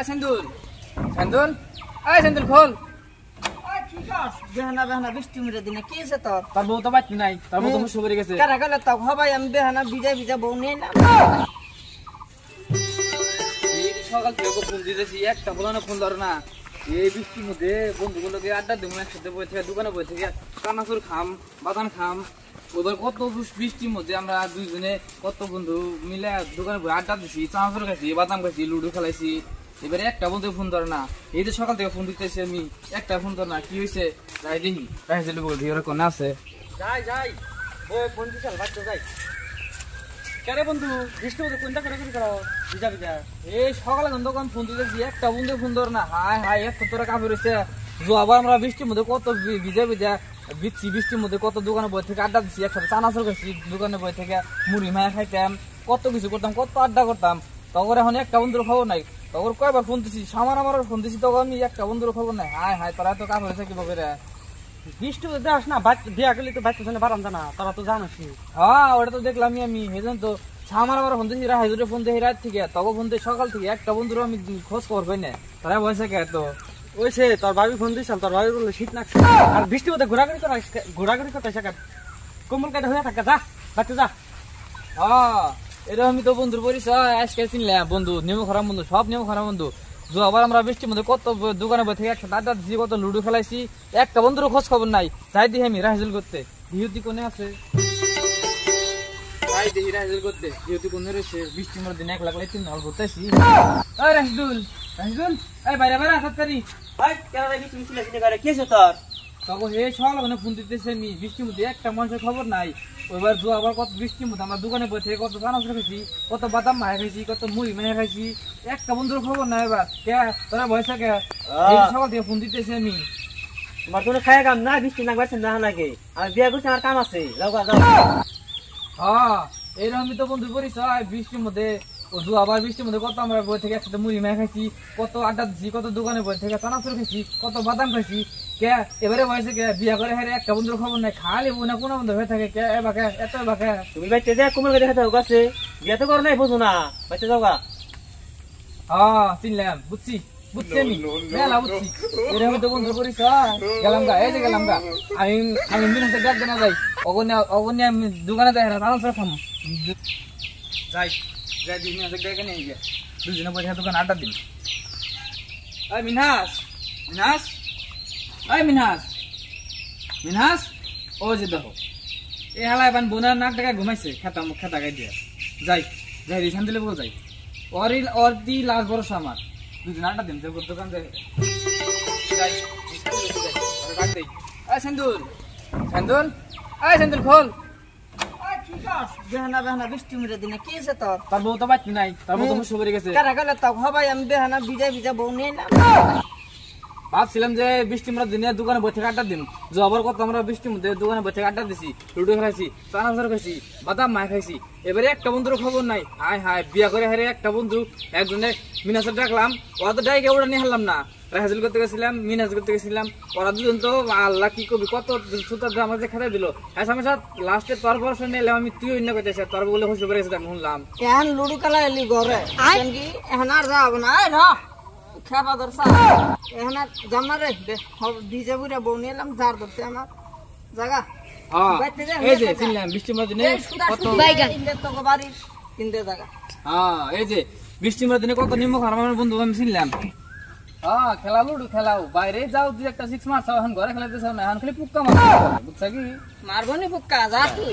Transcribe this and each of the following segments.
সেন্দুল সেন্দুল সেন্দুল খোল। বেহানা বেহানা বৃষ্টি মেরে দিনে কি আছে তোর? তোর বউ তো বাচ্চা নাই, তোর বউ তো মুসু বেড়ে গেছে। কারা গেলে তাও হবাই আমি বেহানা ভিজা ভিজা বউ নিয়ে না। সকাল থেকে ফোন দিতেছি, একটা বলানো ফোন ধরো না। এই বৃষ্টির মধ্যে বন্ধুগুলোকে আড্ডা দেবো, একসাথে বই থেকে দোকানে বই থেকে কানাচুর খাম, বাদাম খাম। ওদের কত বৃষ্টির মধ্যে আমরা দুইজনে কত বন্ধু মিলে দোকানে বই আড্ডা দিছি, চানাচুর খাইছি, বাদাম খাইছি, লুডো খেলাইছি। এবারে একটা বন্ধু ফোন ধরে না। এই যে সকাল থেকে ফোন দিতেছি আমি, একটা ফোন ধরে না। কি হয়েছে যাই দেখি, রাইজেল বলছি ওরা কোন আছে। যাই যাই বই ফোন দিছাল বাচ্চা যাই। কেরে বন্ধু বৃষ্টি মধ্যে কোনটা করে করে করো ভিজা ভিজা? এই সকালে দোকান ফোন দিতেছি, একটা বন্ধু ফোন ধরে না। হাই হাই এত তোরা কাপড় হয়েছে। আবার আমরা বৃষ্টির মধ্যে কত ভিজা ভিজা বিচ্ছি, বৃষ্টির মধ্যে কত দোকানে বই থেকে আড্ডা দিচ্ছি, একসাথে চানাচুর খাইছি, দোকানে বই থেকে মুড়ি মায়া খাইতাম, কত কিছু করতাম, কত আড্ডা করতাম। তখন এখন একটা বন্ধুর খবর নাই। তখন কয়বার ফোন দিছি, সামান আমার ফোন দিছি, তখন আমি একটা বন্ধুর খবর নাই। হাই হাই তোরা এত কাপড় হয়েছে কিভাবে রে? বৃষ্টি মধ্যে আস না, বিয়া গেলে তো বাচ্চা ছেলে বারান্দা না, তোরা তো জানিস। হ্যাঁ ওটা তো দেখলামই আমি। সেজন্য তো সামান আমার ফোন দিছি, রাহাজুরে ফোন দিই রাত থেকে, তখন ফোন দিই সকাল থেকে, একটা বন্ধুর আমি খোঁজ খবর পাই না। তারা বয়সে কে তো ওই সে তোর ভাবি ফোন দিয়েছিল, তোর ভাবি বললো শীত লাগছে আর বৃষ্টির মধ্যে ঘোরাঘুরি করতে কম্বল কাটা হয়ে থাকে, যা বাচ্চা যা। হ্যাঁ এরকমই তো বন্ধুর পরিচয়। আজকে চিনলাম বন্ধু, নেমো খারাপ বন্ধু, সব নেমো খারাপ বন্ধু। আবার আমরা বৃষ্টির মধ্যে কত দোকানে বই থেকে একসাথে আড্ডা দিচ্ছি, কত লুডো খেলাইছি, একটা বন্ধুর খোঁজ খবর নাই। যাই দিই আমি রাহাজুল করতে, দিহুতি কোনে আছে? যাই দেখি রাহাজুল করতে, দিহুতি কোনে রয়েছে। বৃষ্টির মধ্যে দিন 1 লাখ তিন হল ঘুরতেছি। রাহিদুল রাহিদুল এই বাইরে বাইরে আসার তারি তখন এই সকাল ওখানে ফোন দিতেছে আমি, বৃষ্টির মধ্যে একটা মানুষের খবর নাই। ওইবার আবার কত বৃষ্টির মধ্যে আমরা দোকানে বসে কত চানাচুর খাইছি, কত বাদাম মায়া খাইছি, কত মুড়ি মায়া খাইছি, একটা বন্ধুর খবর নাই। এবার কে তোরা বয়সা কে? সকাল থেকে ফোন দিতেছি আমি। তোমার কোনো খায় কাম না, বৃষ্টি না পারছেন না নাকি? আর বিয়া করছি, আমার কাম আছে, যাও যাও। হ্যাঁ এইরকমই তো বন্ধুর পরিচয়। বৃষ্টির মধ্যে আবার বৃষ্টির মধ্যে কত আমরা বই থেকে একসাথে মুড়ি মায়া খাইছি, কত আড্ডা দিচ্ছি, কত দোকানে বই থেকে চানাচুর খাইছি, কত বাদাম খাইছি। কে এবারে বয়সে কে বিয়া করে হেরে একটা বন্ধুর খবর নাই। খালি বোনা কোন বন্ধু হয়ে থাকে কে এবাকে এত এবাকে? তুমি বাইতে যা কোমল করে দেখা গাছে বিয়া তো করো নাই, বুঝো না, বাইতে যাও গা। হ্যাঁ চিনলাম, বুঝছি বুঝছি আমি মেলা বুঝছি। এরকম তো বন্ধুর পরিচয়। গেলাম গা, এই যে গেলাম গা। আমি আমি দিন হাতে ডাক দেনা যাই, অগন্য আমি দোকানে যাই না, চানাচুর খাম যাই যাই দিন হাতে ডেকে নিয়ে গিয়ে দুজনে বসে দোকানে আড্ডা দিন। এই মিনহাস মিনহাস এই মিনহাস মিনহাস, ও যে দেখো এই হালায় বান বোনার নাক ডাকা ঘুমাইছে, খেতা মুখ খেতা গাই দিয়ে। যাই যাই রিসান দিলে বল যাই। ওর দি লাস্ট ভরসা আমার, দুজন আড্ডা দিন দোকান যাই। সেন্দুল সেন্দুল সেন্দুল খোল। বেহানা বেহানা বৃষ্টি মেরে দিনে কি আছে তোর? তোর বউ তো বাচ্চা নাই, তোর বউ তো মুসু বেড়ে গেছে। কারা গেলে তাও হবাই আমি বেহানা ভিজা ভিজা বউ নিয়ে না। ভাবছিলাম যে বৃষ্টি আমরা দিনে দোকানে বই থেকে আড্ডা দিন। আবার কত আমরা বৃষ্টির মধ্যে দোকানে বই থেকে আড্ডা দিছি, লুডো খেলাইছি, চানাচুর খাইছি, বাদাম মায় খাইছি। এবারে একটা বন্ধুর খবর নাই। হায় হায় বিয়া করে হারে একটা বন্ধু একজনে মিনাসের ডাকলাম, ওরা তো ডাইকে ওরা নিয়ে হারলাম না। রাহাজুল করতে গেছিলাম, মিনাজ করতে গেছিলাম, ওরা দুজন তো আল্লাহ কি করবি কত সুতার আমাদের খেতে দিল। হ্যাঁ লাস্টে তোর পড়াশোনা নিয়ে এলাম আমি, তুই অন্য করতেছে তোর বলে খুশি করে গেছিলাম শুনলাম। এখন লুডু খেলা এলি ঘরে এখন আর যাবো না, খাবা দরসা এখন আর যাম না রে। ডিজে বুড়া বউ নিয়ে এলাম, যার ধরছে আমার জায়গা। এই যে চিনলাম বৃষ্টির মধ্যে কত বাড়ির কিনতে জায়গা। হ্যাঁ এই যে বৃষ্টির মধ্যে কত নিম্ন খারাপ আমার বন্ধু আমি চিনলাম। হ্যাঁ খেলা লুডু খেলাও, বাইরে যাও তুই একটা 6 মারছাও, এখন ঘরে খেলাতে চাও না, এখন খালি পুক্কা মারো, বুঝছা কি? মারবো নি পুক্কা, যা তুই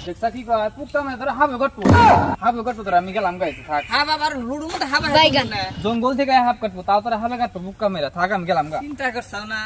দেখছা কি কয় পুক্কা মানে তোরা হাবে গটবো তোরা। আমি গেলাম গাইতে থাক। হ্যাঁ বাবার লুডু মধ্যে হাবা জঙ্গল থেকে হাফ কাটবো, তাও তোরা হাবে কাটবো পুক্কা মেরা থাক, আমি গেলাম গা। চিন্তা করছাও না।